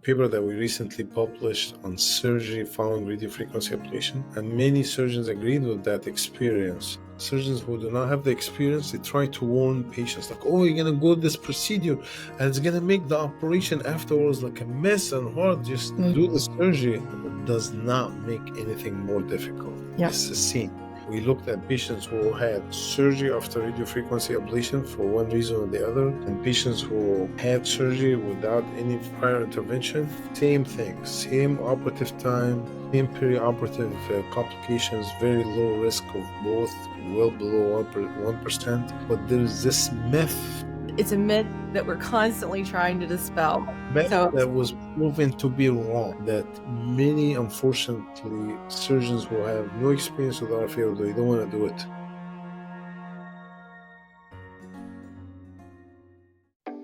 paper that we recently published on surgery following radiofrequency ablation, and many surgeons agreed with that experience. Surgeons who do not have the experience, they try to warn patients like, oh, you're gonna go this procedure and it's gonna make the operation afterwards like a mess and hard. Just do the surgery. It does not make anything more difficult. Yep. It's the same. We looked at patients who had surgery after radiofrequency ablation for one reason or the other, and patients who had surgery without any prior intervention. Same thing, same operative time, same perioperative complications, very low risk of both, well below 1%. But there is this myth. It's a myth that we're constantly trying to dispel. That was proven to be wrong, that many, unfortunately, surgeons who have no experience with RFA, they don't want to do it.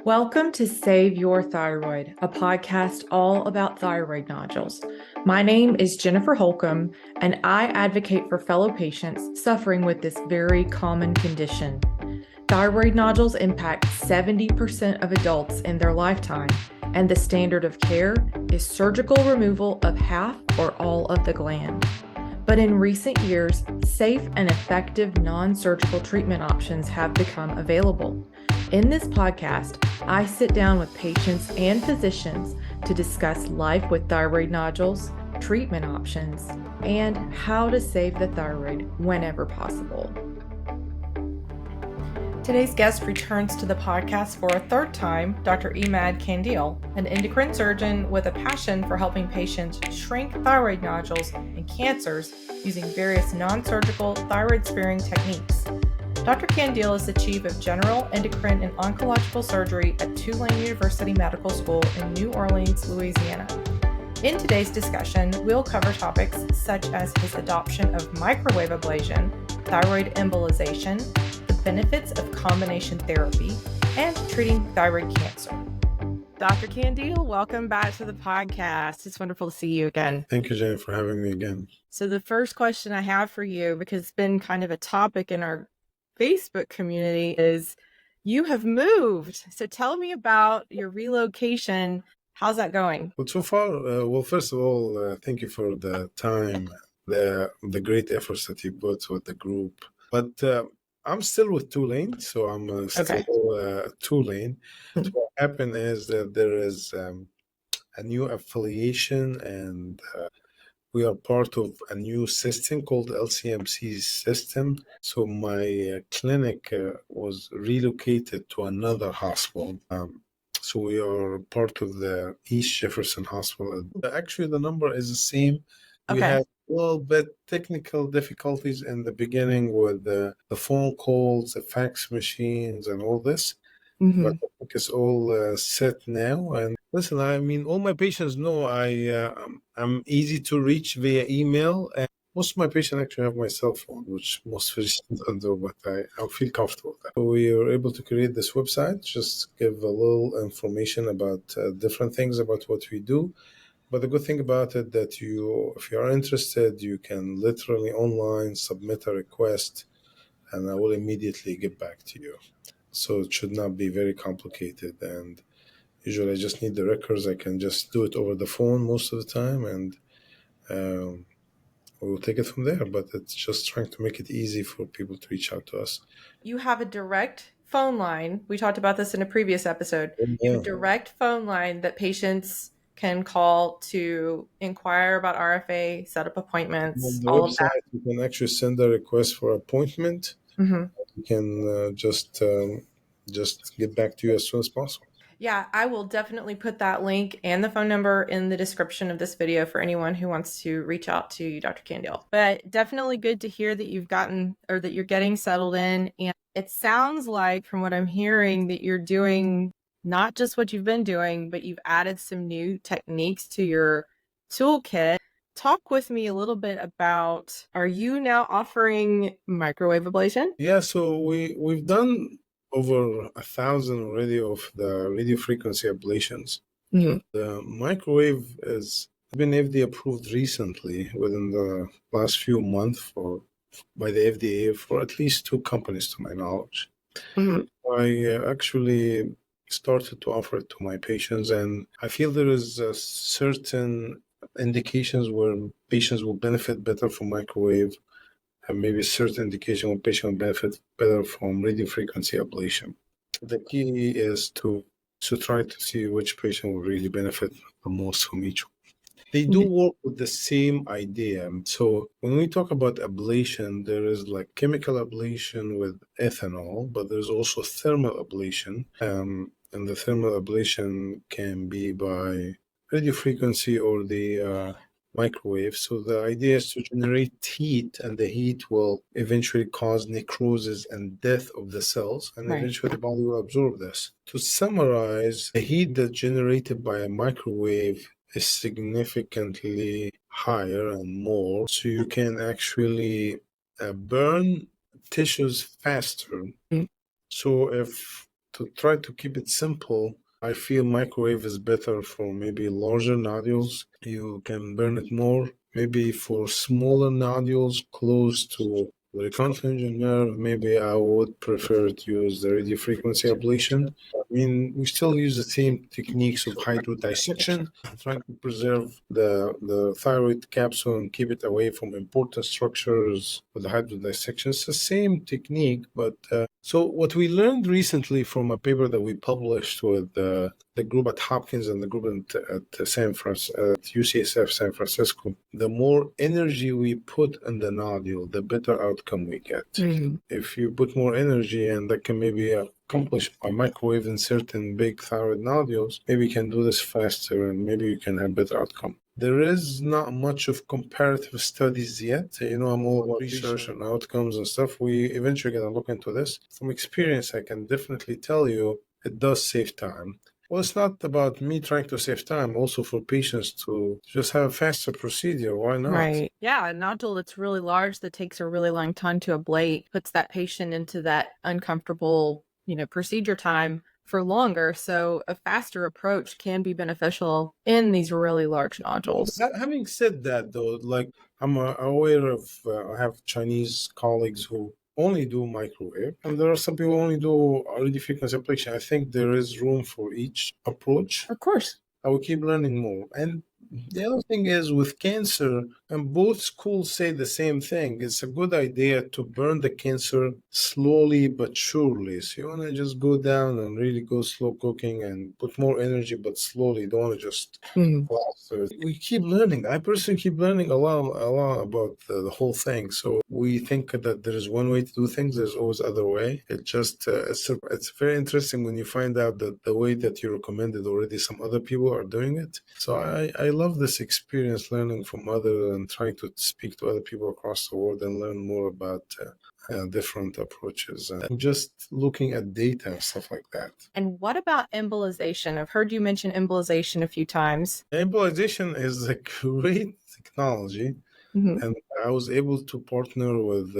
Welcome to Save Your Thyroid, a podcast all about thyroid nodules. My name is Jennifer Holcomb, and I advocate for fellow patients suffering with this very common condition. Thyroid nodules impact 70% of adults in their lifetime, and the standard of care is surgical removal of half or all of the gland. But in recent years, safe and effective non-surgical treatment options have become available. In this podcast, I sit down with patients and physicians to discuss life with thyroid nodules, treatment options, and how to save the thyroid whenever possible. Today's guest returns to the podcast for a third time, Dr. Emad Kandil, an endocrine surgeon with a passion for helping patients shrink thyroid nodules and cancers using various non-surgical thyroid-sparing techniques. Dr. Kandil is the Chief of General Endocrine and Oncological Surgery at Tulane University Medical School in New Orleans, Louisiana. In today's discussion, we'll cover topics such as his adoption of microwave ablation, thyroid embolization, benefits of combination therapy, and treating thyroid cancer. Dr. Kandil, welcome back to the podcast. It's wonderful to see you again. Thank you, Jenny, for having me again. So the first question I have for you, because it's been kind of a topic in our Facebook community, is you have moved. So tell me about your relocation. How's that going? Well, so far, first of all, thank you for the time, the great efforts that you put with the group. But I'm still with Tulane, so I'm still Tulane. So what happened is that there is a new affiliation, and we are part of a new system called LCMC system. So my clinic was relocated to another hospital. So we are part of the East Jefferson Hospital. Actually, the number is the same. We had a little bit technical difficulties in the beginning with the phone calls, the fax machines, and all this. Mm-hmm. But I think it's all set now. And listen, I mean, all my patients know I'm easy to reach via email. And most of my patients actually have my cell phone, which most physicians don't do, but I feel comfortable with that. So we were able to create this website, just give a little information about different things about what we do. But the good thing about it that if you are interested, you can literally online submit a request, and I will immediately get back to you. So it should not be very complicated. And usually I just need the records. I can just do it over the phone most of the time, and we'll take it from there. But it's just trying to make it easy for people to reach out to us. You have a direct phone line. We talked about this in a previous episode. Yeah. You have a direct phone line that patients can call to inquire about RFA, set up appointments. On the website, you can actually send a request for appointment. Mm-hmm. You can just get back to you as soon as possible. Yeah, I will definitely put that link and the phone number in the description of this video for anyone who wants to reach out to you, Dr. Kandil. But definitely good to hear that that you're getting settled in. And it sounds like, from what I'm hearing, that you're doing not just what you've been doing, but you've added some new techniques to your toolkit. Talk with me a little bit about, are you now offering microwave ablation? Yeah, so we've done over 1,000 already of the radiofrequency ablations. Mm-hmm. The microwave has been FDA approved recently, within the last few months by the FDA for at least 2 companies to my knowledge. Mm-hmm. I actually started to offer it to my patients, and I feel there is certain indications where patients will benefit better from microwave, and maybe certain indication where patients will benefit better from radiofrequency ablation. The key is to try to see which patient will really benefit the most from each one. They do work with the same idea. So when we talk about ablation, there is like chemical ablation with ethanol, but there's also thermal ablation. And the thermal ablation can be by radiofrequency or the microwave. So the idea is to generate heat, and the heat will eventually cause necrosis and death of the cells, and eventually the body will absorb this. To summarize, the heat that's generated by a microwave is significantly higher and more, so you can actually burn tissues faster. So if to try to keep it simple, I feel microwave is better for maybe larger nodules. You can burn it more. Maybe for smaller nodules close to the reconfluent nerve, maybe I would prefer to use the radiofrequency ablation. I mean, we still use the same techniques of hydrodissection, trying to preserve the thyroid capsule and keep it away from important structures with the hydrodissection. It's the same technique, but so what we learned recently from a paper that we published with the group at Hopkins and the group at UCSF San Francisco, the more energy we put in the nodule, the better outcome we get. If you put more energy, and that can maybe accomplished by microwaving certain big thyroid nodules, maybe you can do this faster and maybe you can have better outcome. There is not much of comparative studies yet. I'm all about research and outcomes and stuff. We eventually going to look into this. From experience, I can definitely tell you it does save time. Well, it's not about me trying to save time, also for patients to just have a faster procedure. Why not? Right. Yeah, a nodule that's really large that takes a really long time to ablate puts that patient into that uncomfortable, procedure time for longer. So a faster approach can be beneficial in these really large nodules. Having said that, though, like I'm aware of, I have Chinese colleagues who only do microwave, and there are some people who only do radiofrequency ablation. I think there is room for each approach. Of course. I will keep learning more. And the other thing is with cancer, and both schools say the same thing. It's a good idea to burn the cancer slowly but surely. So you want to just go down and really go slow cooking and put more energy, but slowly. You don't want to just we keep learning. I personally keep learning a lot about the whole thing. So we think that there is one way to do things. There's always other way. It just it's very interesting when you find out that the way that you recommended already, some other people are doing it. So I love this experience, learning from others and trying to speak to other people across the world and learn more about different approaches and just looking at data and stuff like that. And what about embolization? I've heard you mention embolization a few times. Embolization is a great technology, and I was able to partner with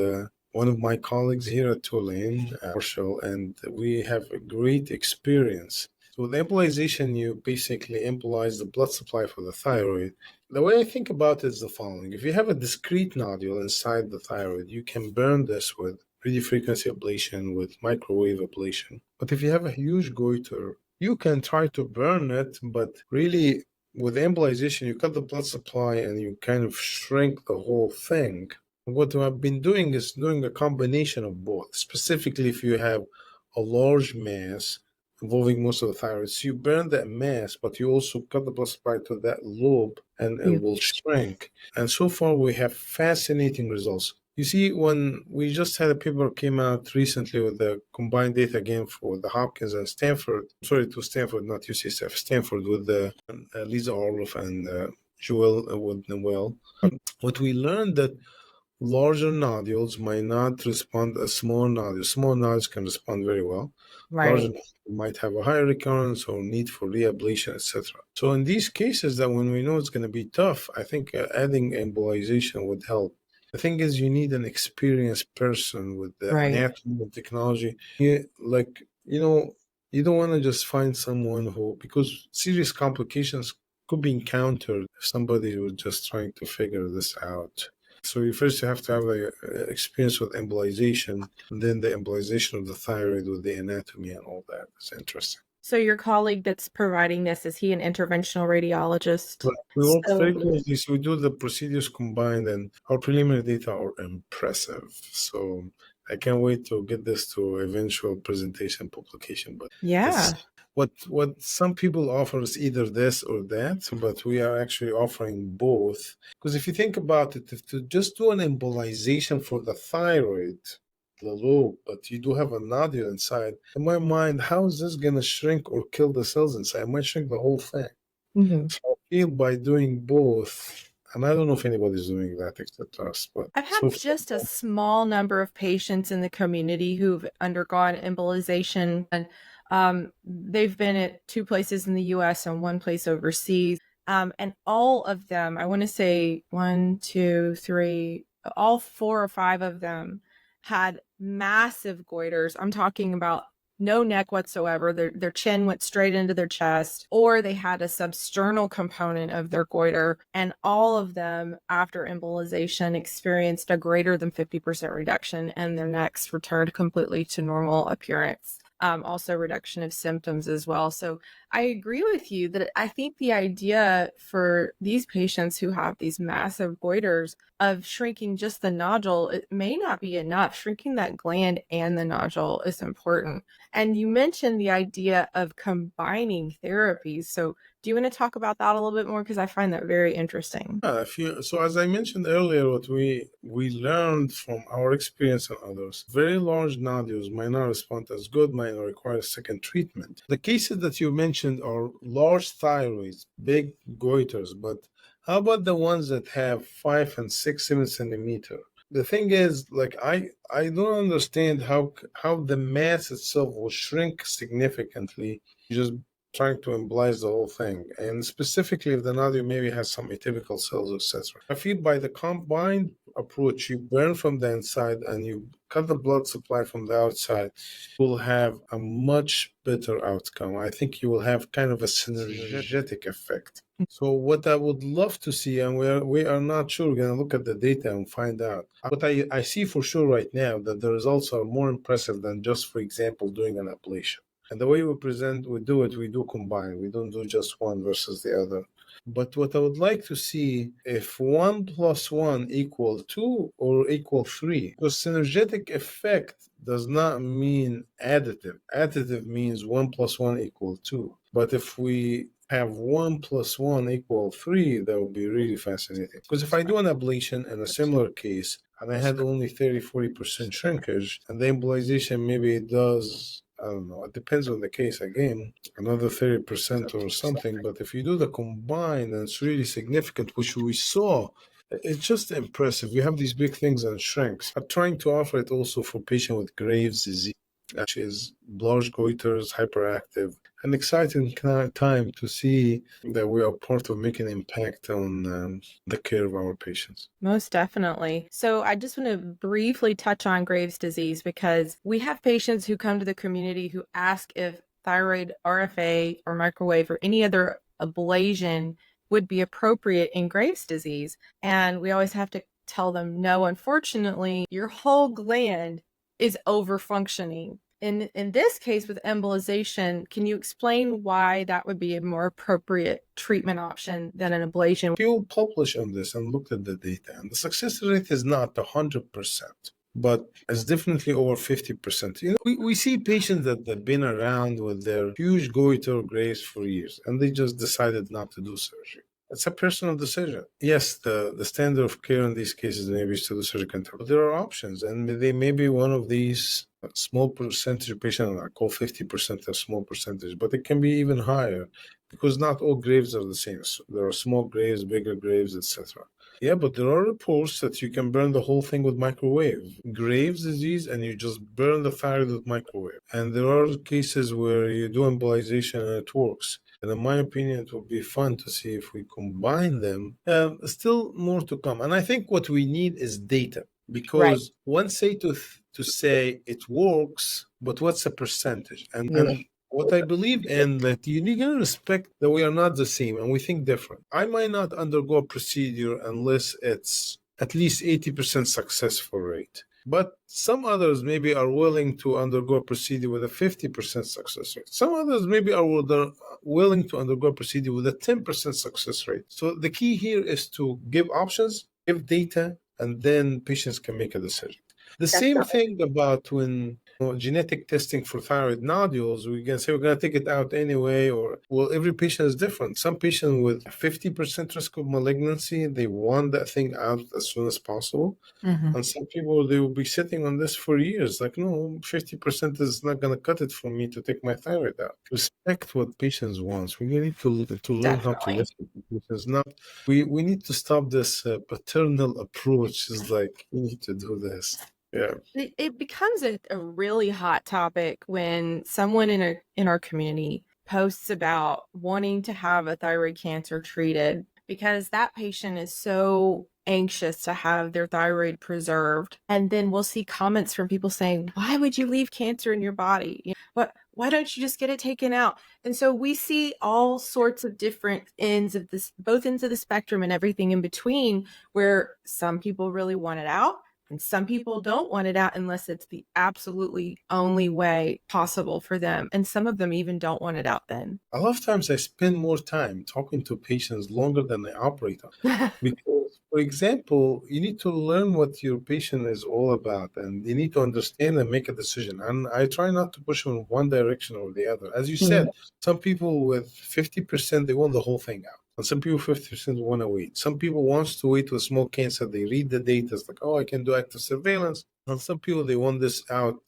one of my colleagues here at Tulane, Marshall, and we have a great experience. So with embolization, you basically embolize the blood supply for the thyroid. The way I think about it is the following. If you have a discrete nodule inside the thyroid, you can burn this with radiofrequency ablation, with microwave ablation. But if you have a huge goiter, you can try to burn it, but really with embolization, you cut the blood supply and you kind of shrink the whole thing. What I've been doing is doing a combination of both, specifically if you have a large mass involving most of the thyroid. So you burn that mass, but you also cut the blood supply to that lobe and it will shrink. And so far we have fascinating results. You see, when we just had a paper came out recently with the combined data again for the Hopkins and Stanford, Stanford, not UCSF, Stanford with the Lisa Orloff and Joel Wood-Noel. What we learned that larger nodules might not respond as small nodules. Small nodules can respond very well. Larger nodules might have a higher recurrence or need for reablation, etc. So in these cases that when we know it's going to be tough, I think adding embolization would help. The thing is, you need an experienced person with the anatomy and technology. You don't want to just find someone who, because serious complications could be encountered if somebody was just trying to figure this out. So you first have to have the experience with embolization, and then the embolization of the thyroid with the anatomy and all that. It's interesting. So your colleague that's providing this, is he an interventional radiologist? But we work very closely, so we do the procedures combined, and our preliminary data are impressive. So I can't wait to get this to eventual presentation publication. But yeah, what some people offer is either this or that, but we are actually offering both. Because if you think about it, if to just do an embolization for the thyroid, the lobe, but you do have a nodule inside, in my mind, how is this going to shrink or kill the cells inside? It might shrink the whole thing. So I feel by doing both, and I don't know if anybody's doing that except us, but I've had just a small number of patients in the community who've undergone embolization, and they've been at 2 places in the US and 1 place overseas. And all of them, I want to say 1, 2, 3, all 4 or 5 of them had massive goiters. I'm talking about no neck whatsoever. Their chin went straight into their chest, or they had a substernal component of their goiter. And all of them, after embolization, experienced a greater than 50% reduction, and their necks returned completely to normal appearance. Also reduction of symptoms as well. So I agree with you that I think the idea for these patients who have these massive goiters of shrinking just the nodule, it may not be enough. Shrinking that gland and the nodule is important. And you mentioned the idea of combining therapies. So do you want to talk about that a little bit more? Because I find that very interesting. So as I mentioned earlier, what we learned from our experience and others, very large nodules might not respond as good, might require a second treatment. The cases that you mentioned are large thyroids, big goiters, but how about the ones that have 5 and 6, 7 centimeter? The thing is, like I don't understand how the mass itself will shrink significantly just trying to embolize the whole thing, and specifically if the nodule maybe has some atypical cells, etc. I feel by the combined approach, you burn from the inside and you cut the blood supply from the outside, you will have a much better outcome. I think you will have kind of a synergistic effect. So what I would love to see, and we are not sure, we're going to look at the data and find out. What I see for sure right now that the results are more impressive than just, for example, doing an ablation. And the way we do combine. We don't do just one versus the other. But what I would like to see, if 1 plus 1 equal 2 or equal 3, because synergetic effect does not mean additive. Additive means 1 plus 1 equal 2. But if we have 1 plus 1 equal 3, that would be really fascinating. Because if I do an ablation in a similar case, and I had only 30-40% shrinkage, and the embolization maybe it does, I don't know, it depends on the case again, another 30% or something. But if you do the combined, and it's really significant, which we saw, it's just impressive. You have these big things and shrinks. I'm trying to offer it also for patients with Graves' disease, which is large goiters, hyperactive. An exciting time to see that we are part of making an impact on the care of our patients. Most definitely. So I just want to briefly touch on Graves' disease, because we have patients who come to the community who ask if thyroid RFA or microwave or any other ablation would be appropriate in Graves' disease. And we always have to tell them, no, unfortunately, your whole gland is overfunctioning. In this case with embolization, can you explain why that would be a more appropriate treatment option than an ablation? People published on this and looked at the data, and the success rate is not 100%, but it's definitely over 50%. We see patients that have been around with their huge goiter Graves for years, and they just decided not to do surgery. It's a personal decision. Yes, the standard of care in these cases maybe is to do surgery, but there are options, and they may be one of these small percentage of patients. I call 50% a small percentage, but it can be even higher because not all Graves are the same. So there are small Graves, bigger Graves, etc. Yeah, but there are reports that you can burn the whole thing with microwave. Graves' disease, and you just burn the thyroid with microwave. And there are cases where you do embolization and it works. And in my opinion, it would be fun to see if we combine them. Still more to come. And I think what we need is data. Because one say to say it works, but what's the percentage? And what I believe in, that you need to respect that we are not the same and we think different. I might not undergo a procedure unless it's at least 80% successful rate. But some others maybe are willing to undergo a procedure with a 50% success rate. Some others maybe are willing to undergo a procedure with a 10% success rate. So the key here is to give options, give data, and then patients can make a decision. The same thing about when genetic testing for thyroid nodules, we can say we're going to take it out anyway, or well, every patient is different. Some patient with 50% risk of malignancy, they want that thing out as soon as possible. Mm-hmm. And some people, they will be sitting on this for years. Like, no, 50% is not going to cut it for me to take my thyroid out. Respect what patients want. We need to learn how to listen to patients. We need to stop this paternal approach. Is like, we need to do this. Yeah. It becomes a really hot topic when someone in our community posts about wanting to have a thyroid cancer treated, because that patient is so anxious to have their thyroid preserved. And then we'll see comments from people saying, why would you leave cancer in your body? Why don't you just get it taken out? And so we see all sorts of different ends of this, both ends of the spectrum and everything in between, where some people really want it out. And some people don't want it out unless it's the absolutely only way possible for them. And some of them even don't want it out then. A lot of times I spend more time talking to patients longer than I operate on. Because, for example, you need to learn what your patient is all about, and you need to understand and make a decision. And I try not to push in one direction or the other. As you said, some people with 50%, they want the whole thing out. And some people 50% want to wait. Some people want to wait with small cancer. They read the data. It's like, oh, I can do active surveillance. And some people, they want this out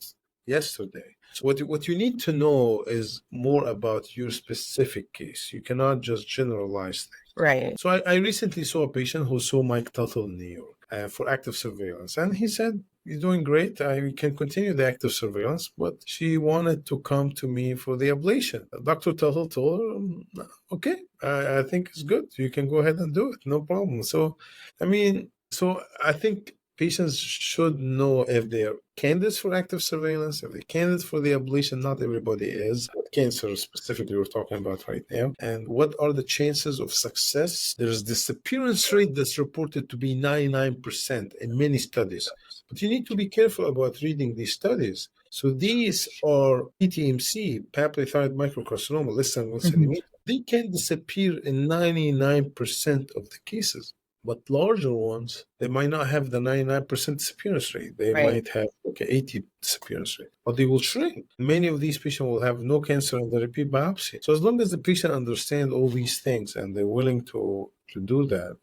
yesterday. So what you need to know is more about your specific case. You cannot just generalize things. Right. So I recently saw a patient who saw Mike Tuttle in New York for active surveillance. And he said, you're doing great. I can continue the active surveillance, but she wanted to come to me for the ablation. Dr. Tuttle told her, okay, I think it's good. You can go ahead and do it. No problem. So I think patients should know if they're candidates for active surveillance, if they're candidates for the ablation. Not everybody is. Cancer specifically we're talking about right now. And what are the chances of success? There's disappearance rate that's reported to be 99% in many studies. But you need to be careful about reading these studies. So these are PTMC, papillary microcarcinoma, less than 1 centimeter. They can disappear in 99% of the cases. But larger ones, they might not have the 99% disappearance rate. They might have like an 80% disappearance rate, but they will shrink. Many of these patients will have no cancer in the repeat biopsy. So as long as the patient understands all these things and they're willing to do that,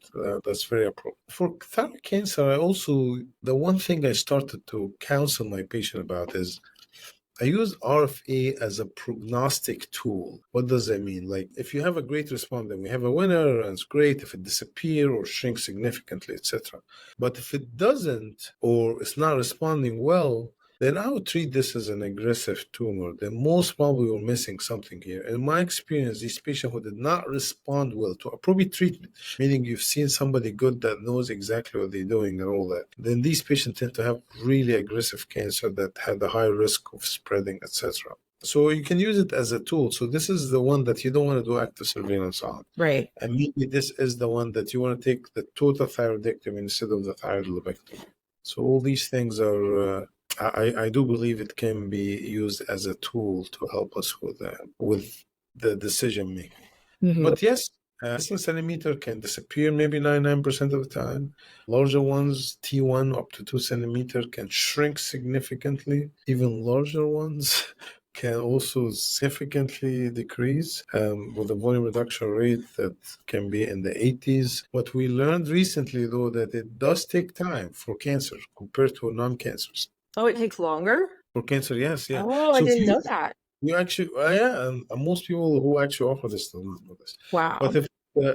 that's very appropriate. For thyroid cancer, the one thing I started to counsel my patient about is I use RFA as a prognostic tool. What does that mean? Like, if you have a great response, then we have a winner, and it's great. If it disappears or shrinks significantly, etc. But if it doesn't, or it's not responding well, then I would treat this as an aggressive tumor. Then most probably we're missing something here. In my experience, these patients who did not respond well to appropriate treatment, meaning you've seen somebody good that knows exactly what they're doing and all that, then these patients tend to have really aggressive cancer that had a high risk of spreading, etc. So you can use it as a tool. So this is the one that you don't want to do active surveillance on. Right. And maybe this is the one that you want to take the total thyroidectomy instead of the thyroid lobectomy. So all these things are... I do believe it can be used as a tool to help us with the decision making. But yes, less than centimeter can disappear maybe 99% of the time. Larger ones, T1 up to 2 centimeter, can shrink significantly. Even larger ones can also significantly decrease with a volume reduction rate that can be in the 80s. What we learned recently, though, that it does take time for cancer compared to non-cancers. Oh, it takes longer? For cancer, yes, yeah. Oh, I didn't know that. You actually, and most people who actually offer this don't know this. Wow. But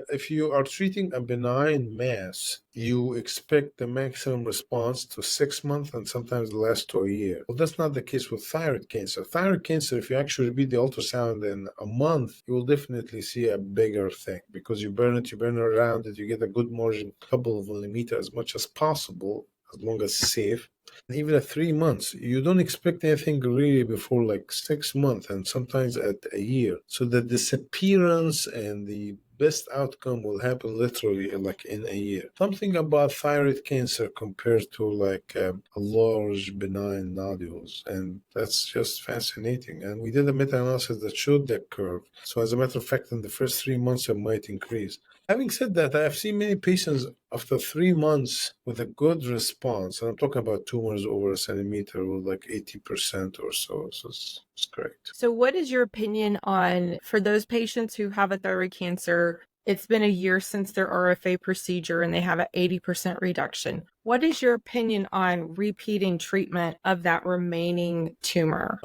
if you are treating a benign mass, you expect the maximum response to 6 months and sometimes less to a year. Well, that's not the case with thyroid cancer. Thyroid cancer, if you actually repeat the ultrasound in a month, you will definitely see a bigger thing because you burn it around it, you get a good margin, a couple of millimeters as much as possible, as long as safe. Even at 3 months, you don't expect anything really before like 6 months and sometimes at a year. So the disappearance and the best outcome will happen literally like in a year. Something about thyroid cancer compared to like a large benign nodules. And that's just fascinating. And we did a meta-analysis that showed that curve. So as a matter of fact, in the first 3 months, it might increase. Having said that, I've seen many patients after 3 months with a good response, and I'm talking about tumors over a centimeter with like 80% or so. So it's great. So what is your opinion on, for those patients who have a thyroid cancer, it's been a year since their RFA procedure and they have an 80% reduction. What is your opinion on repeating treatment of that remaining tumor?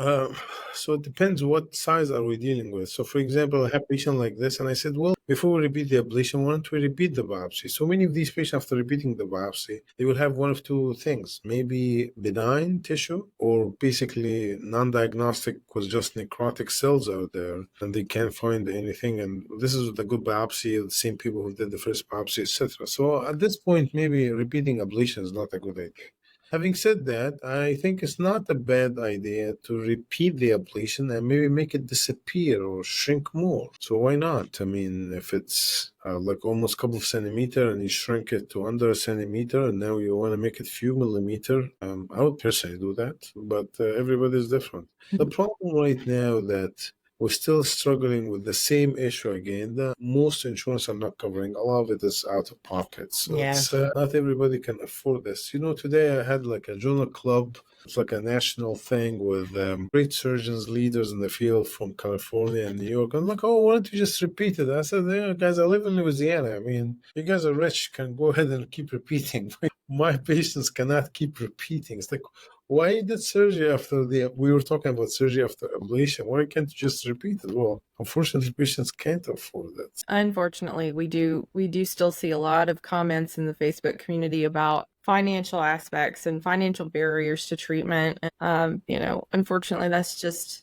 So it depends what size are we dealing with. So for example, I have a patient like this, and I said, well, before we repeat the ablation, why don't we repeat the biopsy? So many of these patients, after repeating the biopsy, they will have one of two things, maybe benign tissue or basically non-diagnostic because just necrotic cells out there and they can't find anything. And this is the good biopsy, the same people who did the first biopsy, etc. So at this point, maybe repeating ablation is not a good idea. Having said that, I think it's not a bad idea to repeat the ablation and maybe make it disappear or shrink more. So why not? I mean, if it's like almost a couple of centimeters and you shrink it to under a centimeter and now you want to make it few millimeter, I would personally do that, but everybody's different. The problem right now that we're still struggling with the same issue again. The most insurance are not covering. A lot of it is out of pocket. So it's, not everybody can afford this. You know, today I had like a journal club. It's like a national thing with great surgeons, leaders in the field from California and New York. I'm like, oh, why don't you just repeat it? I said, yeah, guys, I live in Louisiana. I mean, you guys are rich, can go ahead and keep repeating. My patients cannot keep repeating. It's like, why did surgery after we were talking about surgery after ablation? Why can't you just repeat it? Well, unfortunately, patients can't afford that. Unfortunately, we do still see a lot of comments in the Facebook community about financial aspects and financial barriers to treatment. Unfortunately, that's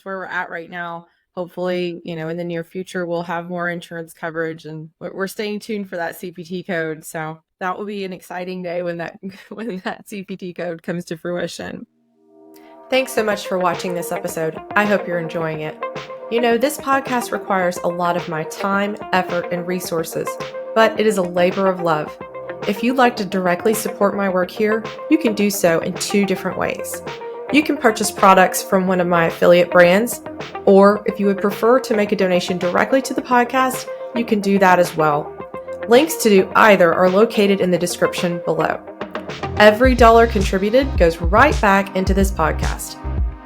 where we're at right now. Hopefully, in the near future, we'll have more insurance coverage, and we're staying tuned for that CPT code. So that will be an exciting day when that CPT code comes to fruition. Thanks so much for watching this episode. I hope you're enjoying it. This podcast requires a lot of my time, effort, and resources, but it is a labor of love. If you'd like to directly support my work here, you can do so in 2 different ways. You can purchase products from one of my affiliate brands, or if you would prefer to make a donation directly to the podcast, you can do that as well. Links to do either are located in the description below. Every dollar contributed goes right back into this podcast.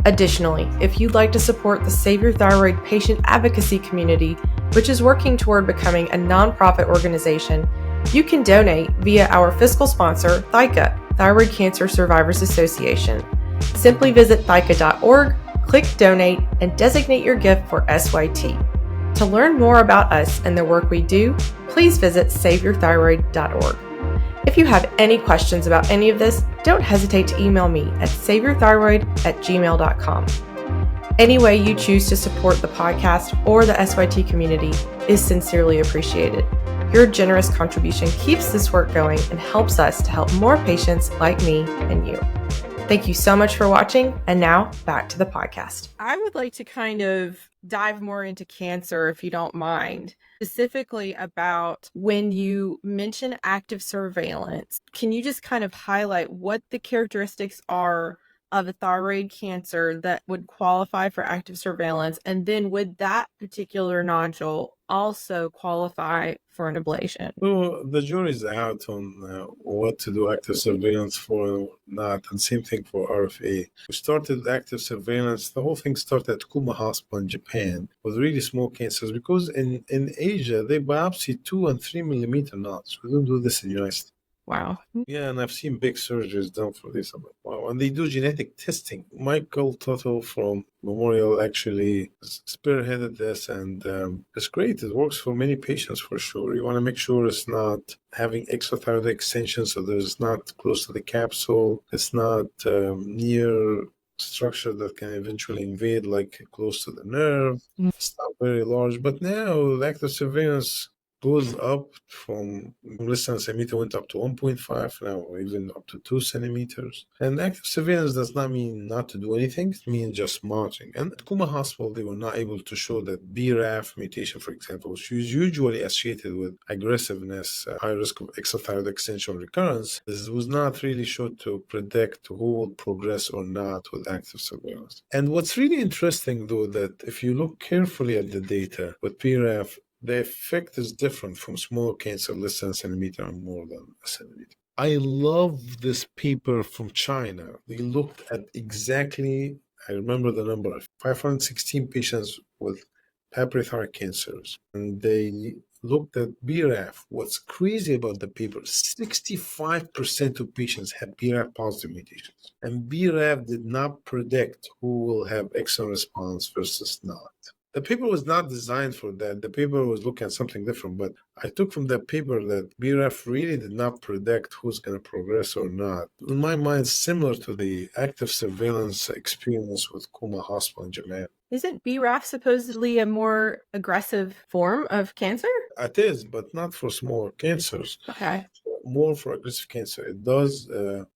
Additionally, if you'd like to support the Save Your Thyroid patient advocacy community, which is working toward becoming a nonprofit organization, you can donate via our fiscal sponsor, THYCA, Thyroid Cancer Survivors Association. Simply visit thyca.org, click donate, and designate your gift for SYT. To learn more about us and the work we do, please visit saveyourthyroid.org. If you have any questions about any of this, don't hesitate to email me at saveyourthyroid@gmail.com. Any way you choose to support the podcast or the SYT community is sincerely appreciated. Your generous contribution keeps this work going and helps us to help more patients like me and you. Thank you so much for watching, and now back to the podcast. I would like to kind of dive more into cancer, if you don't mind, specifically about when you mention active surveillance. Can you just kind of highlight what the characteristics are of a thyroid cancer that would qualify for active surveillance? And then would that particular nodule also qualify for an ablation? Well, the jury's out on what to do active surveillance for or not, and same thing for RFA. We started active surveillance, the whole thing started at Kuma Hospital in Japan with really small cancers because in Asia, they biopsy 2 and 3 millimeter nodes. We don't do this in the United States. Wow. Yeah, and I've seen big surgeries done for this. I'm like, wow. And they do genetic testing. Michael Tuttle from Memorial actually spearheaded this, and it's great. It works for many patients for sure. You want to make sure it's not having extrathyroid extension, so there's not close to the capsule. It's not near structure that can eventually invade, like close to the nerve. It's not very large. But now, the active surveillance goes up from less than a centimeter, went up to 1.5, now even up to 2 centimeters. And active surveillance does not mean not to do anything, it means just monitoring. And at Kuma Hospital, they were not able to show that BRAF mutation, for example, which is usually associated with aggressiveness, high risk of extrathyroid extension recurrence, this was not really shown to predict who will progress or not with active surveillance. And what's really interesting, though, that if you look carefully at the data with BRAF, the effect is different from small cancer, less than a centimeter and more than a centimeter. I love this paper from China. They looked at exactly, I remember the number, 516 patients with papillary cancers. And they looked at BRAF. What's crazy about the paper, 65% of patients had BRAF positive mutations. And BRAF did not predict who will have excellent response versus not. The paper was not designed for that. The paper was looking at something different, but I took from that paper that BRAF really did not predict who's going to progress or not. In my mind, similar to the active surveillance experience with Kuma Hospital in Japan. Isn't BRAF supposedly a more aggressive form of cancer? It is, but not for small cancers. Okay. More for aggressive cancer. It does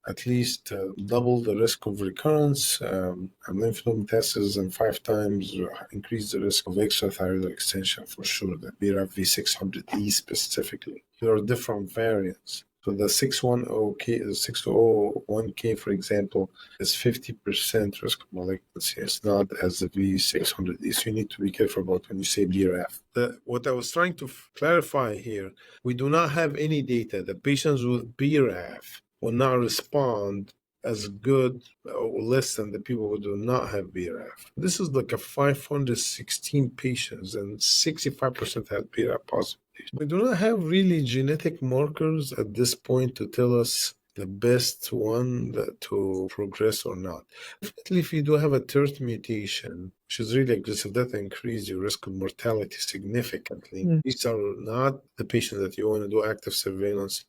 at least double the risk of recurrence and lymph node metastasis, and 5 times increase the risk of extrathyroid extension for sure, the BRAF V600E specifically. There are different variants. So the 601K, for example, is 50% risk of malignancy. It's not as the V600E. So you need to be careful about when you say BRAF. What I was trying to clarify here, we do not have any data that patients with BRAF will not respond as good or less than the people who do not have BRAF. This is like a 516 patients, and 65% had BRAF positive. We do not have really genetic markers at this point to tell us the best one to progress or not. Definitely, if you do have a TERT mutation, which is really aggressive, that increases your risk of mortality significantly. These are not the patients that you want to do active surveillance,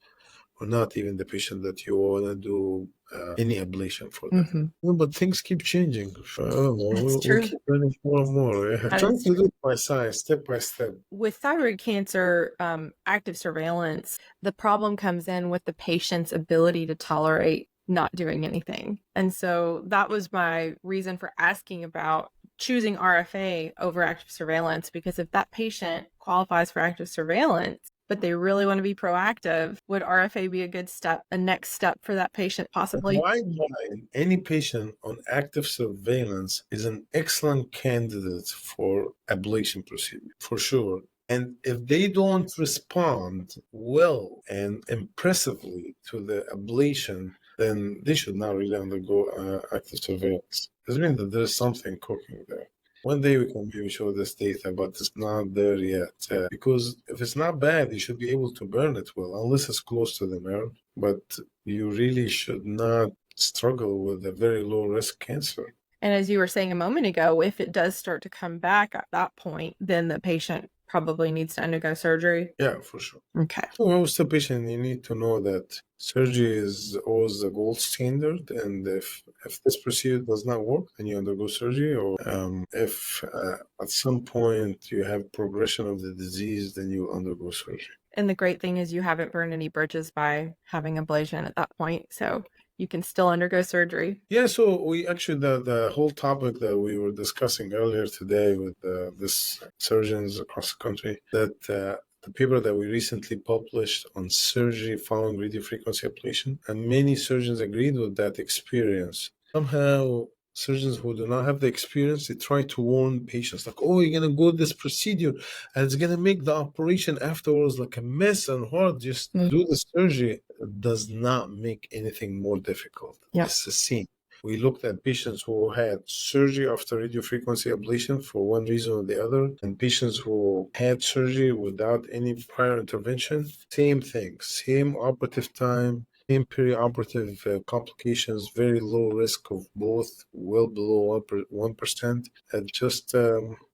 or not even the patient that you want to do any ablation for them. But things keep changing. I don't know. We'll keep learning more and more. Trying to do it by science, step by step. With thyroid cancer, active surveillance, the problem comes in with the patient's ability to tolerate not doing anything. And so that was my reason for asking about choosing RFA over active surveillance, because if that patient qualifies for active surveillance, but they really want to be proactive, would RFA be a good step, a next step for that patient possibly? Why any patient on active surveillance is an excellent candidate for ablation procedure, for sure. And if they don't respond well and impressively to the ablation, then they should not really undergo active surveillance. It means that there's something cooking there. One day we can maybe show this data, but it's not there yet. Because if it's not bad, you should be able to burn it well, unless it's close to the nerve. But you really should not struggle with a very low-risk cancer. And as you were saying a moment ago, if it does start to come back at that point, then the patient probably needs to undergo surgery. Yeah, for sure. Okay. So most the patient, you need to know that surgery is always the gold standard, and if this procedure does not work, then you undergo surgery. Or if at some point you have progression of the disease, then you undergo surgery. And the great thing is you haven't burned any bridges by having ablation at that point, so you can still undergo surgery. Yeah, so we actually, the whole topic that we were discussing earlier today with this surgeons across the country, that the paper that we recently published on surgery following radiofrequency ablation, and many surgeons agreed with that experience. Somehow, surgeons who do not have the experience, they try to warn patients like, oh, you're going to go this procedure and it's going to make the operation afterwards like a mess and hard. Just do the surgery. It does not make anything more difficult. Yep. It's the same. We looked at patients who had surgery after radiofrequency ablation for one reason or the other, and patients who had surgery without any prior intervention. Same thing, same operative time, same perioperative complications, very low risk of both, well below 1%. It just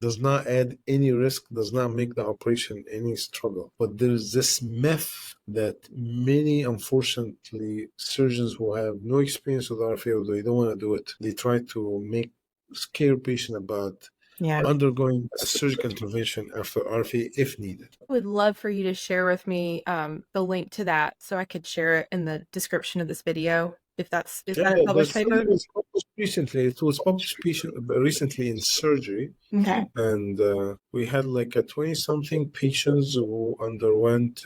does not add any risk, does not make the operation any struggle. But there's this myth that many, unfortunately, surgeons who have no experience with RFA, or they don't want to do it, they try to scare patient about undergoing a surgical intervention after RFA if needed. I would love for you to share with me the link to that so I could share it in the description of this video. If that's, is that a published paper? It was published recently. It was published recently in Surgery. Okay. And we had like a 20-something patients who underwent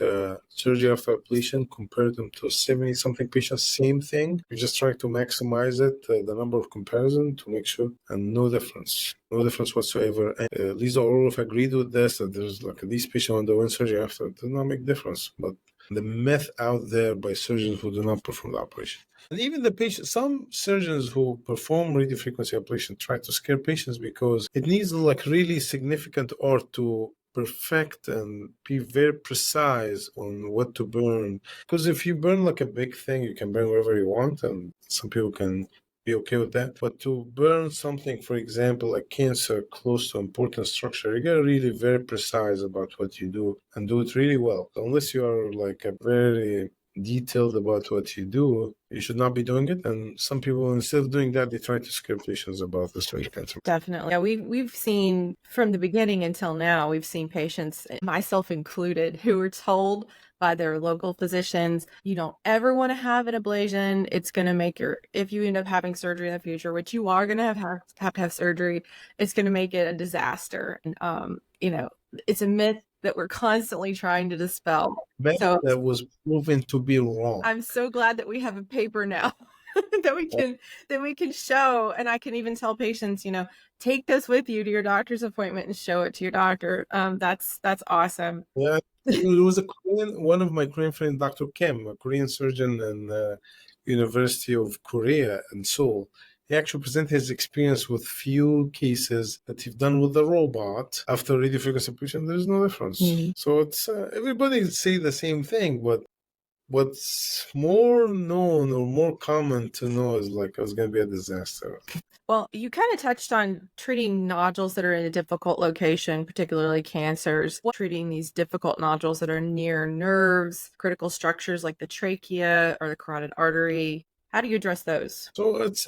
surgery after ablation, compared them to 70-something patients, same thing. We're just trying to maximize it, the number of comparison to make sure, and no difference whatsoever. And Lisa Orloff agreed with this, that there's like these patients underwent surgery after, it does not make difference. But the myth out there by surgeons who do not perform the operation. And even the patient, some surgeons who perform radiofrequency ablation try to scare patients because it needs like really significant art to perfect and be very precise on what to burn. Because if you burn like a big thing, you can burn wherever you want, and some people can be okay with that. But to burn something, for example, a cancer close to important structure, you gotta really very precise about what you do and do it really well. Unless you are like a very detailed about what you do, you should not be doing it. And some people, instead of doing that, they try to scare patients about this cancer. Definitely. Yeah, we've seen from the beginning until now, we've seen patients, myself included, who are told by their local physicians, you don't ever want to have an ablation. It's going to make if you end up having surgery in the future, which you are going to have to have surgery, it's going to make it a disaster. And, it's a myth that we're constantly trying to dispel. So that was proven to be wrong. I'm so glad that we have a paper now that we can show, and I can even tell patients, take this with you to your doctor's appointment and show it to your doctor. That's awesome. Yeah, it was one of my Korean friends, Dr. Kim, a Korean surgeon in University of Korea in Seoul. He actually presented his experience with few cases that he's done with the robot after radiofrequency ablation. There's no difference. Mm-hmm. So it's everybody say the same thing, but what's more known or more common to know is like it's going to be a disaster. Well, you kind of touched on treating nodules that are in a difficult location, particularly cancers. Treating these difficult nodules that are near nerves, critical structures like the trachea or the carotid artery. How do you address those? So it's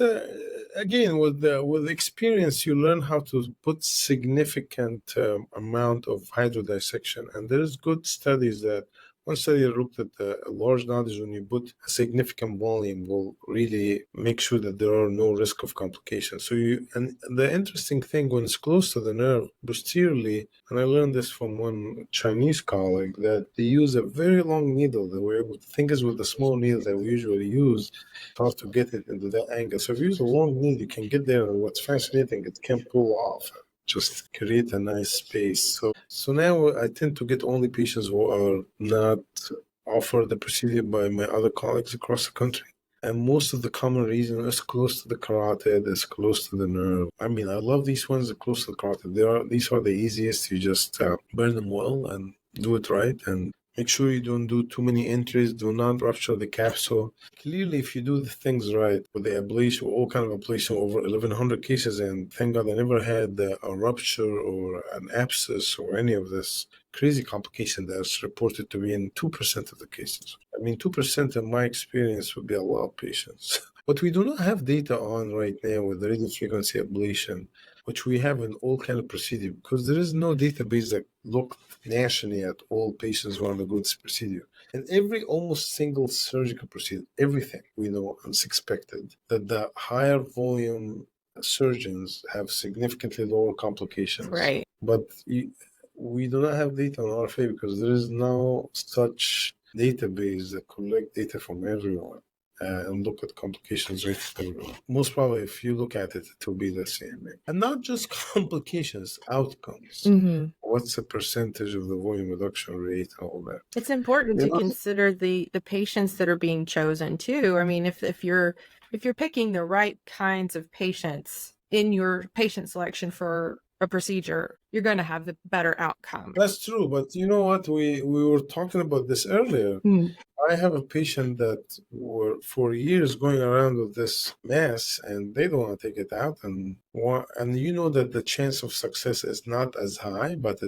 again with experience, you learn how to put significant amount of hydrodissection, and there's good studies that. One study looked at large nodules. When you put a significant volume, will really make sure that there are no risk of complications. And the interesting thing, when it's close to the nerve posteriorly, and I learned this from one Chinese colleague, that they use a very long needle that we're able to think is with the small needle that we usually use, how to get it into that angle. So if you use a long needle, you can get there, and what's fascinating, it can pull off. Just create a nice space. So now I tend to get only patients who are not offered the procedure by my other colleagues across the country. And most of the common reason is close to the carotid, is close to the nerve. I mean, I love these ones that are close to the carotid. These are the easiest. You just burn them well and do it right. And make sure you don't do too many entries. Do not rupture the capsule. Clearly, if you do the things right with the ablation, all kind of ablation, over 1,100 cases, and thank God I never had a rupture or an abscess or any of this crazy complication that's reported to be in 2% of the cases. I mean, 2% in my experience would be a lot of patients. What we do not have data on right now with the radiofrequency ablation, which we have in all kind of procedure, because there is no database that look nationally at all patients who undergo this procedure. And every almost single surgical procedure, everything we know is expected, that the higher volume surgeons have significantly lower complications. Right. But we do not have data on RFA because there is no such database that collect data from everyone. And look at complications rate. Most probably, if you look at it, it will be the same. And not just complications, outcomes. Mm-hmm. What's the percentage of the volume reduction rate, all that. It's important to consider the patients that are being chosen too. I mean, if you're picking the right kinds of patients in your patient selection for a procedure, you're going to have the better outcome. That's true, but you know what? We were talking about this earlier. I have a patient that were for years going around with this mass, and they don't want to take it out, and you know that the chance of success is not as high, but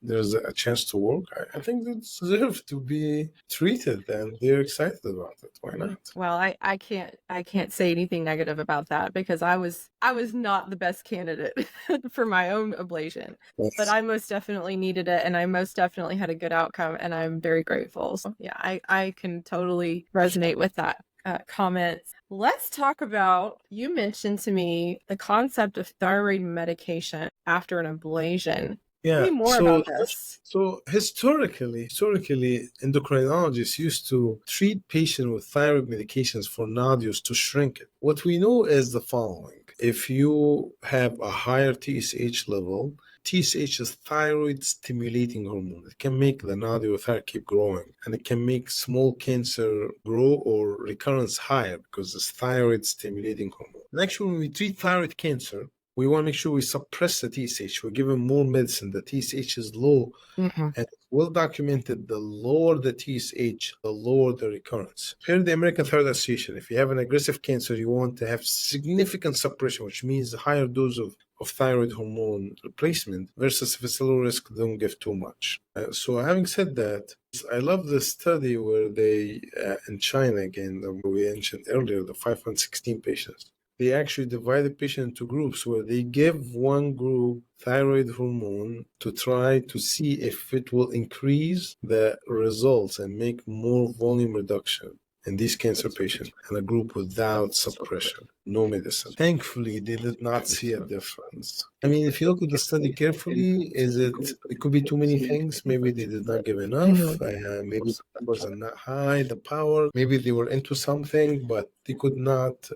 there's a chance to work, I think they deserve to be treated, and they're excited about it. Why not? Well, I can't say anything negative about that because I was not the best candidate for my own ablation, but I most definitely needed it, and I most definitely had a good outcome, and I'm very grateful. So yeah, I can totally resonate with that comment. Let's talk about, you mentioned to me the concept of thyroid medication after an ablation. Yeah. Tell me more about this. So historically, endocrinologists used to treat patients with thyroid medications for nodules to shrink it. What we know is the following. If you have a higher TSH level, TSH is thyroid stimulating hormone. It can make the nodule thyroid keep growing, and it can make small cancer grow or recurrence higher because it's thyroid stimulating hormone. And actually, when we treat thyroid cancer, we want to make sure we suppress the TSH. We're giving more medicine. The TSH is low. And it's well documented, the lower the TSH, the lower the recurrence. Here in the American Thyroid Association, if you have an aggressive cancer, you want to have significant suppression, which means a higher dose of thyroid hormone replacement, versus if it's a low risk, don't give too much. So having said that, I love the study where they, in China again, we mentioned earlier, the 516 patients. They actually divided patients into groups where they give one group thyroid hormone to try to see if it will increase the results and make more volume reduction in these cancer patients, and a group without suppression, no medicine. Thankfully, they did not see a difference. I mean, if you look at the study carefully, it could be too many things. Maybe they did not give enough. Maybe the numbers are not high, the power. Maybe they were into something, but they could not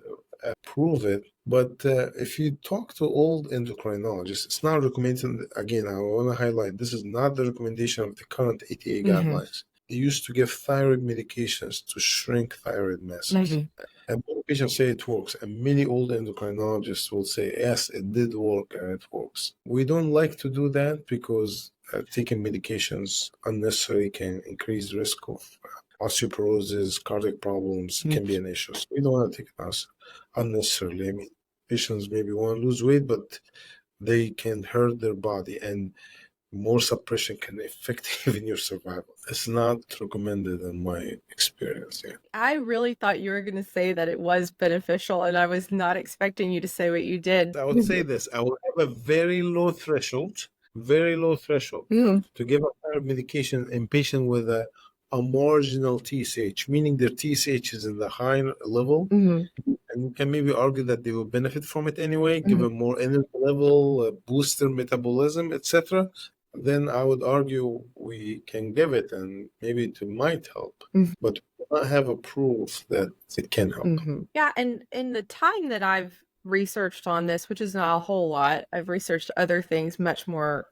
prove it. But if you talk to old endocrinologists, it's not recommended. Again, I want to highlight, this is not the recommendation of the current ATA guidelines. They used to give thyroid medications to shrink thyroid masses. And many patients say it works. And many old endocrinologists will say, yes, it did work and it works. We don't like to do that because taking medications unnecessarily can increase risk of osteoporosis, cardiac problems can be an issue. So we don't want to take it unnecessarily. I mean, patients maybe want to lose weight, but they can hurt their body, and more suppression can affect even your survival. It's not recommended in my experience. Yeah. I really thought you were going to say that it was beneficial, and I was not expecting you to say what you did. I would say this. I would have a very low threshold to give a thyroid medication in patients with a marginal TSH, meaning their TSH is in the high level, and you can maybe argue that they will benefit from it anyway, give them more energy level, boost their metabolism, etc. Then I would argue we can give it, and maybe it might help, but we do not have a proof that it can help. Yeah, and in the time that I've researched on this, which is not a whole lot, I've researched other things much more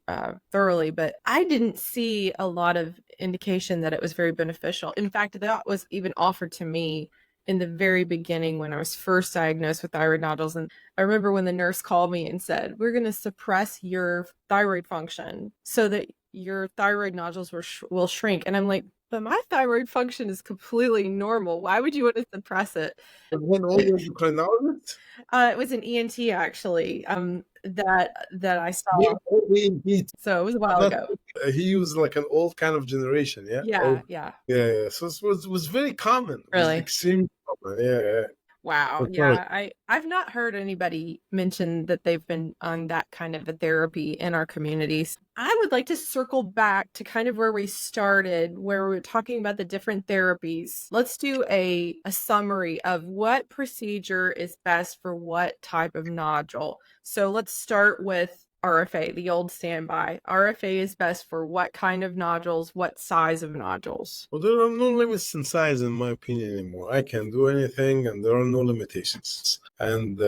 thoroughly, but I didn't see a lot of indication that it was very beneficial. In fact, that was even offered to me in the very beginning when I was first diagnosed with thyroid nodules. And I remember when the nurse called me and said, we're going to suppress your thyroid function so that your thyroid nodules will shrink. And I'm like, but my thyroid function is completely normal. Why would you want to suppress it? When all the endocrinologists? It was an ENT actually. That I saw. So it was a while ago. He was like an old kind of generation, yeah? Yeah. So it was very common. Really? Extremely common, yeah. Wow. Yeah. I've not heard anybody mention that they've been on that kind of a therapy in our communities. I would like to circle back to kind of where we started, where we were talking about the different therapies. Let's do a summary of what procedure is best for what type of nodule. So let's start with RFA, the old standby. RFA is best for what kind of nodules, what size of nodules? Well, there are no limits in size, in my opinion, anymore. I can do anything, and there are no limitations. And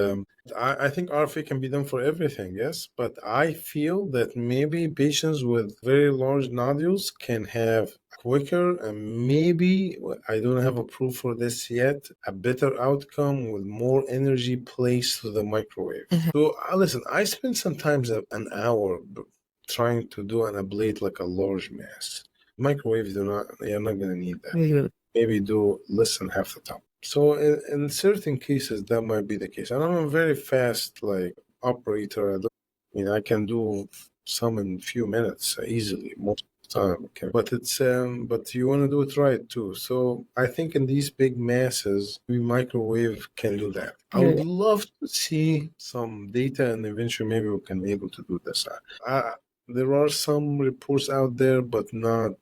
I think RFA can be done for everything, yes. But I feel that maybe patients with very large nodules can have quicker and maybe, I don't have a proof for this yet, a better outcome with more energy placed through the microwave. So listen, I spent sometimes an hour trying to do an ablate like a large mass. Microwaves you're not going to need that. Maybe do less than half the time. So in certain cases that might be the case. And I'm a very fast operator. I can do some in a few minutes easily, most of the time. Okay. But it's but you want to do it right too. So I think in these big masses, microwave can do that. I would love to see some data, and eventually maybe we can be able to do this. There are some reports out there, but not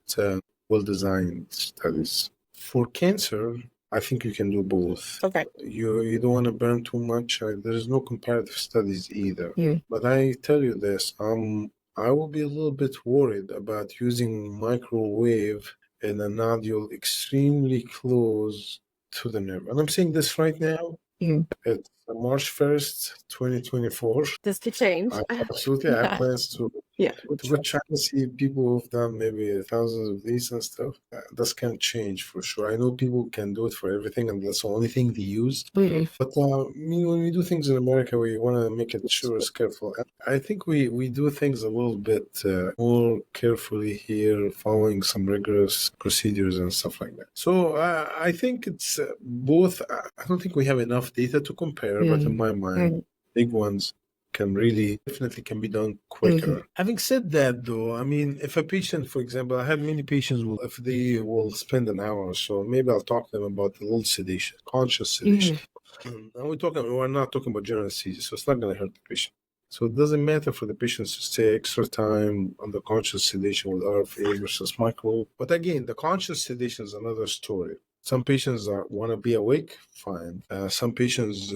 well-designed studies. For cancer, I think you can do both. Okay. You don't want to burn too much. There is no comparative studies either. But I tell you this, I will be a little bit worried about using microwave in a nodule extremely close to the nerve. And I'm saying this right now. It's March 1st, 2024. This could change. Absolutely. I have plans to go try to see people who've done maybe thousands of these and stuff. This can change for sure. I know people can do it for everything, and that's the only thing they use. But when we do things in America, we want to make it sure it's careful. I think we do things a little bit more carefully here, following some rigorous procedures and stuff like that. So I think it's both. I don't think we have enough data to compare, but in my mind, big ones definitely can be done quicker. Having said that, though, I mean, if a patient, for example, I have many patients if they will spend an hour or so, maybe I'll talk to them about a little sedation, conscious sedation. And we're not talking about general anesthesia, so it's not going to hurt the patient. So it doesn't matter for the patients to stay extra time under conscious sedation with RFA versus microwave. But again, the conscious sedation is another story. Some patients want to be awake, fine. Some patients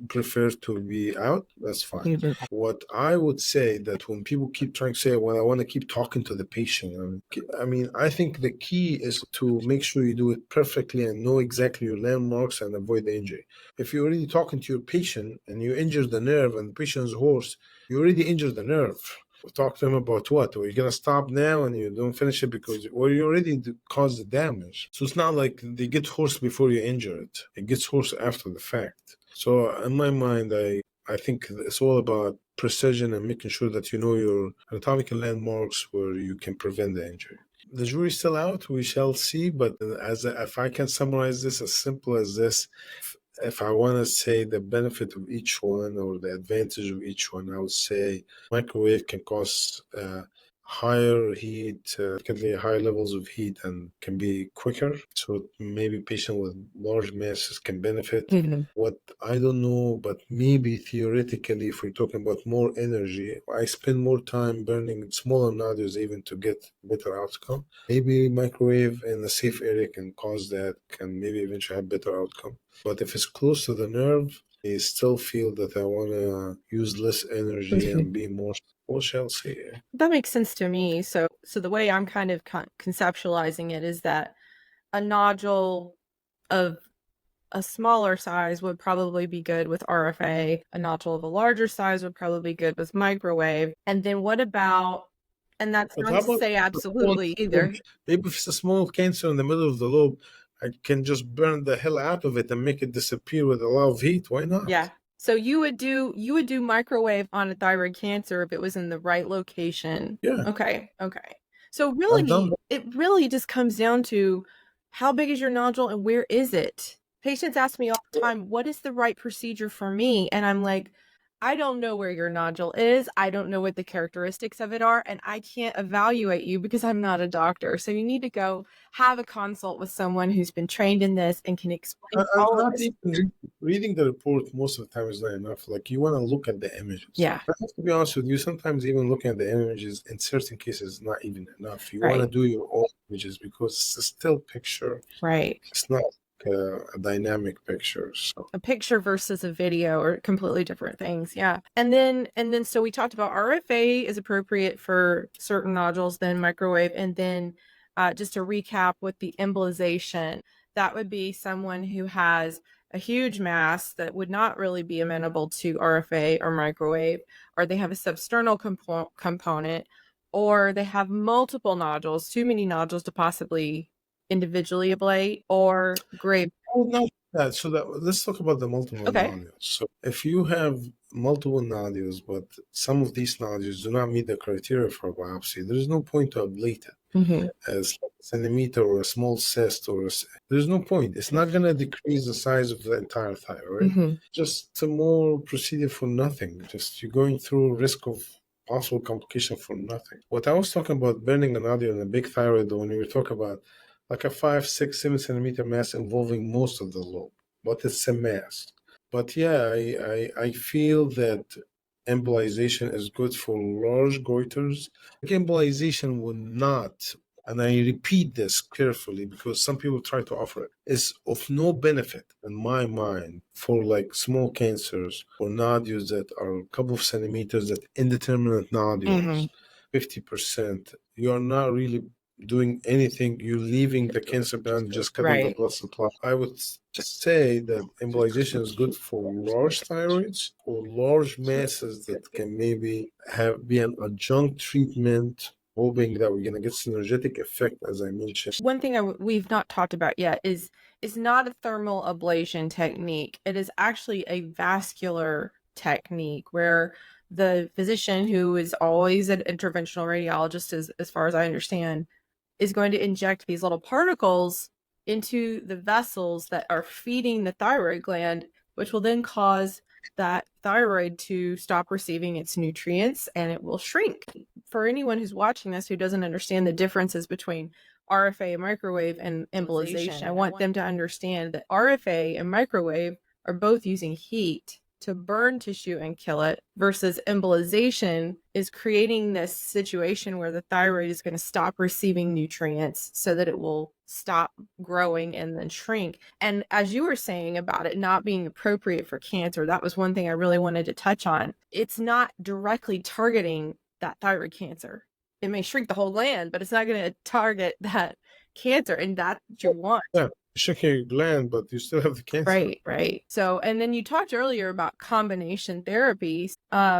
prefer to be out, that's fine. What I would say that when people keep trying to say, well, I want to keep talking to the patient. I mean, I think the key is to make sure you do it perfectly and know exactly your landmarks and avoid the injury. If you're already talking to your patient and you injure the nerve and the patient's hoarse, you already injured the nerve. Talk to them about what? Are you going to stop now and you don't finish it because you already caused the damage? So it's not like they get hoarse before you injure it. It gets hoarse after the fact. So in my mind, I think it's all about precision and making sure that you know your anatomical landmarks where you can prevent the injury. The jury's still out. We shall see. But if I can summarize this as simple as this, if I want to say the benefit of each one or the advantage of each one, I would say microwave can cause higher heat, higher levels of heat, and can be quicker. So maybe patient with large masses can benefit. What I don't know, but maybe theoretically, if we're talking about more energy, I spend more time burning smaller nodules even to get better outcome. Maybe microwave in a safe area can cause that, can maybe eventually have better outcome. But if it's close to the nerve, I still feel that I want to use less energy and be more, what shall I say? That makes sense to me. So the way I'm kind of conceptualizing it is that a nodule of a smaller size would probably be good with RFA. A nodule of a larger size would probably be good with microwave. And then what about, and that's not to say absolutely either. Maybe if it's a small cancer in the middle of the lobe, I can just burn the hell out of it and make it disappear with a lot of heat. Why not? Yeah. So you would do microwave on a thyroid cancer if it was in the right location. Yeah. Okay. So really, it really just comes down to how big is your nodule and where is it? Patients ask me all the time, what is the right procedure for me? And I'm like, I don't know where your nodule is. I don't know what the characteristics of it are. And I can't evaluate you because I'm not a doctor. So you need to go have a consult with someone who's been trained in this and can explain all of this. Reading the report most of the time is not enough. Like, you want to look at the images. Yeah. I have to be honest with you, sometimes even looking at the images in certain cases is not even enough. You want to do your own images because it's a still picture. Right. It's not a dynamic picture. So a picture versus a video are completely different things. Yeah. And then so we talked about RFA is appropriate for certain nodules, then microwave. And then just to recap with the embolization, that would be someone who has a huge mass that would not really be amenable to RFA or microwave, or they have a substernal component, or they have multiple nodules, too many nodules to possibly individually ablate, or grave. Let's talk about the multiple nodules. So if you have multiple nodules, but some of these nodules do not meet the criteria for biopsy, there's no point to ablate it. As a centimeter or a small cyst, there's no point. It's not going to decrease the size of the entire thyroid. Just a more procedure for nothing. Just you're going through risk of possible complication for nothing. What I was talking about, burning a nodule in a big thyroid, when we talk about like a 5, 6, 7 centimeter mass involving most of the lobe, but it's a mass. But yeah, I feel that embolization is good for large goiters. Embolization will not, and I repeat this carefully because some people try to offer it, is of no benefit in my mind for like small cancers or nodules that are a couple of centimeters, that indeterminate nodules, 50%. You're not really doing anything. You're leaving the cancer band, just cutting the blood supply. I would just say that embolization is good for large thyroids or large masses that can maybe be an adjunct treatment, hoping that we're going to get synergistic effect, as I mentioned. One thing we've not talked about yet is not a thermal ablation technique. It is actually a vascular technique where the physician, who is always an interventional radiologist, as far as I understand, is going to inject these little particles into the vessels that are feeding the thyroid gland, which will then cause that thyroid to stop receiving its nutrients and it will shrink. For anyone who's watching this who doesn't understand the differences between RFA, microwave, and embolization, I want them to understand that RFA and microwave are both using heat to burn tissue and kill it, versus embolization is creating this situation where the thyroid is going to stop receiving nutrients so that it will stop growing and then shrink. And as you were saying about it not being appropriate for cancer, that was one thing I really wanted to touch on. It's not directly targeting that thyroid cancer. It may shrink the whole gland, but it's not going to target that cancer, and that's what you want. Yeah. Shrinking your gland, but you still have the cancer. Right. So, and then you talked earlier about combination therapies.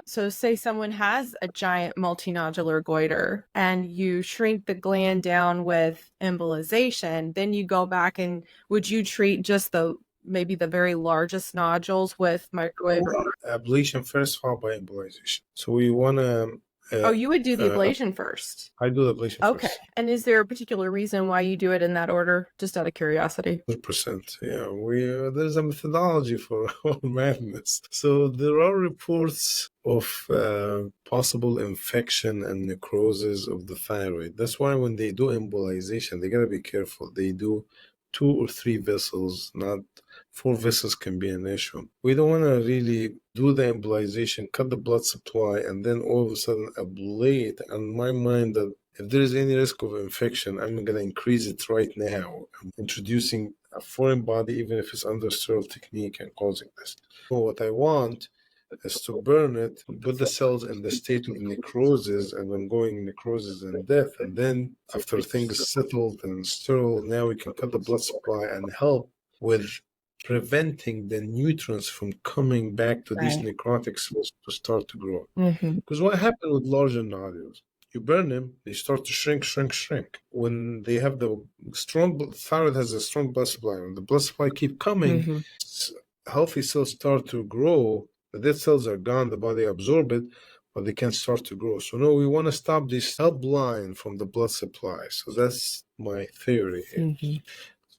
So say someone has a giant multinodular goiter and you shrink the gland down with embolization, then you go back and would you treat just maybe the very largest nodules with microwave? Ablation first, followed by embolization. So we want to... you would do the ablation first. I do the ablation first. Okay. And is there a particular reason why you do it in that order? Just out of curiosity. 100%. Yeah, there's a methodology for all madness. So there are reports of possible infection and necrosis of the thyroid. That's why when they do embolization, they got to be careful. They do 2 or 3 vessels, not 4 vessels can be an issue. We don't want to really do the embolization, cut the blood supply, and then all of a sudden ablate. And my mind that if there is any risk of infection, I'm going to increase it right now. I'm introducing a foreign body, even if it's under sterile technique, and causing this. So what I want is to burn it, put the cells in the state of necrosis and ongoing necrosis and death. And then after things settled and sterile, now we can cut the blood supply and help with preventing the nutrients from coming back to these necrotic cells to start to grow. Because what happened with larger nodules? You burn them, they start to shrink. When they have the thyroid has a strong blood supply, when the blood supply keep coming, healthy cells start to grow. The dead cells are gone, the body absorb it, but they can start to grow. So no, we want to stop this help line from the blood supply. So that's my theory here.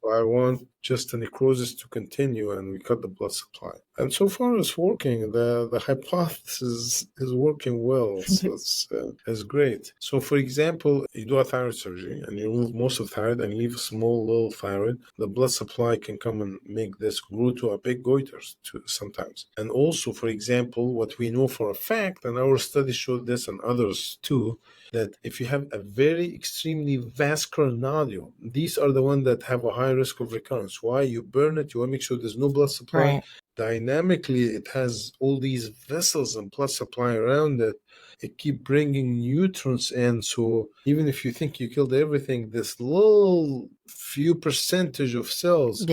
So I want just the necrosis to continue and we cut the blood supply. And so far it's working. The hypothesis is working well. So it's great. So for example, you do a thyroid surgery and you remove most of the thyroid and leave a small little thyroid. The blood supply can come and make this grow to a big goiter sometimes. And also, for example, what we know for a fact, and our study showed this and others too, that if you have a very extremely vascular nodule, these are the ones that have a high risk of recurrence. Why? You burn it, you want to make sure there's no blood supply. Dynamically, it has all these vessels and blood supply around it. It keep bringing nutrients in. So even if you think you killed everything, this little few percentage of cells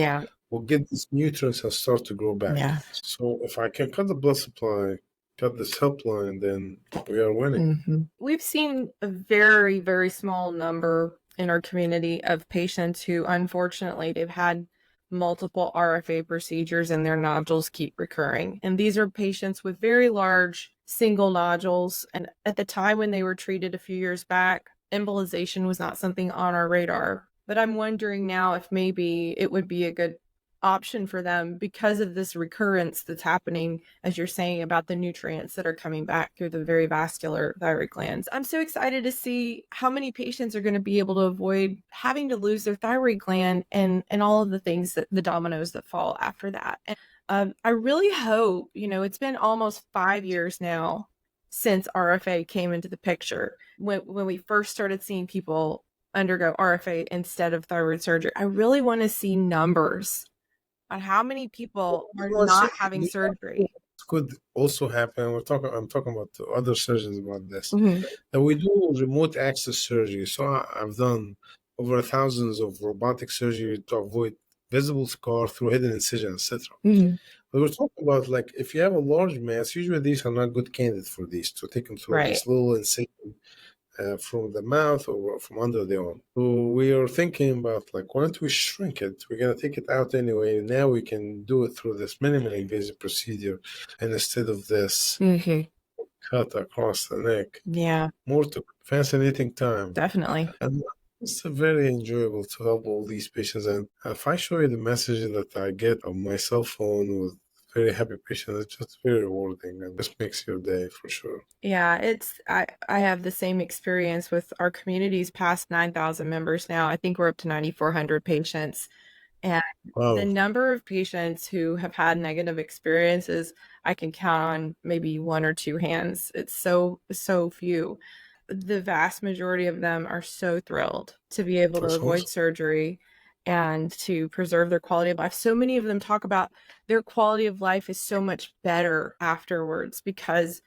will get these nutrients and start to grow back. So if I can cut the blood supply, cut this helpline, then we are winning. We've seen a very, very small number in our community of patients who, unfortunately, they've had multiple RFA procedures and their nodules keep recurring. And these are patients with very large single nodules. And at the time when they were treated a few years back, embolization was not something on our radar. But I'm wondering now if maybe it would be a good option for them because of this recurrence that's happening, as you're saying, about the nutrients that are coming back through the very vascular thyroid glands. I'm so excited to see how many patients are going to be able to avoid having to lose their thyroid gland and all of the things that the dominoes that fall after that. And I really hope, it's been almost 5 years now since RFA came into the picture. When we first started seeing people undergo RFA instead of thyroid surgery, I really want to see numbers on how many people are not having surgery. Could also happen. I'm talking about to other surgeons about this. That we do remote access surgery. So I've done over thousands of robotic surgery to avoid visible scar through hidden incision, etc. But we're talking about, like, if you have a large mass, usually these are not good candidates for these, to take them through this little incision from the mouth or from under the arm. So we are thinking about, like, why don't we shrink it? We're going to take it out anyway. Now we can do it through this minimally invasive procedure, and instead of this cut across the neck. Yeah. More to fascinating time. Definitely. And it's very enjoyable to help all these patients. And if I show you the message that I get on my cell phone with very happy patients, it's just very rewarding and just makes your day for sure. Yeah, I have the same experience with our community's past 9,000 members now. I think we're up to 9,400 patients. And the number of patients who have had negative experiences, I can count on maybe one or two hands. It's so few. The vast majority of them are so thrilled to be able to avoid surgery and to preserve their quality of life. So many of them talk about their quality of life is so much better afterwards because,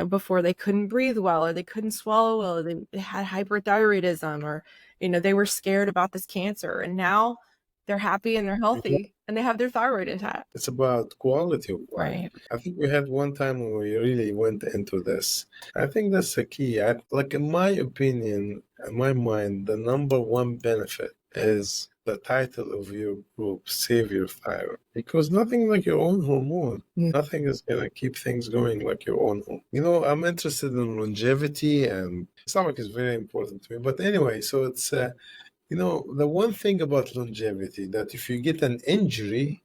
before they couldn't breathe well, or they couldn't swallow well, or they had hyperthyroidism, or, they were scared about this cancer. And now they're happy and they're healthy and they have their thyroid intact. It's about quality of life. Right. I think we had one time when we really went into this. I think that's the key. Like, in my opinion, in my mind, the number one benefit is the title of your group, Save Your Thyroid. Because nothing like your own hormone. Nothing is going to keep things going like your own hormone. I'm interested in longevity, and stomach is very important to me. But anyway, so it's... the one thing about longevity, that if you get an injury,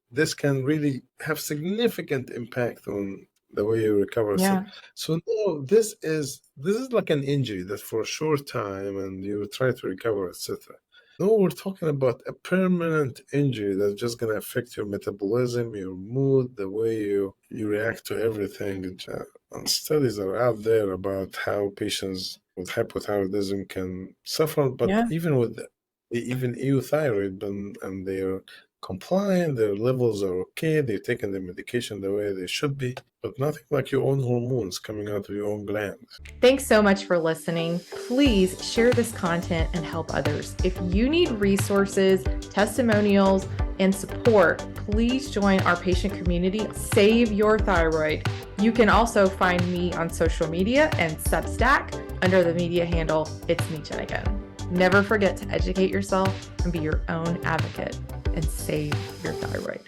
this can really have significant impact on the way you recover. Yeah. So no, this is like an injury that's for a short time and you try to recover, etc. No, we're talking about a permanent injury that's just going to affect your metabolism, your mood, the way you react to everything. And studies are out there about how patients with hypothyroidism can suffer, but even with euthyroid, and they're compliant, their levels are okay, they're taking their medication the way they should be, but nothing like your own hormones coming out of your own glands. Thanks so much for listening. Please share this content and help others. If you need resources, testimonials, and support, please join our patient community, Save Your Thyroid. You can also find me on social media and Substack under the media handle, It's Me Again. Never forget to educate yourself and be your own advocate and save your thyroid.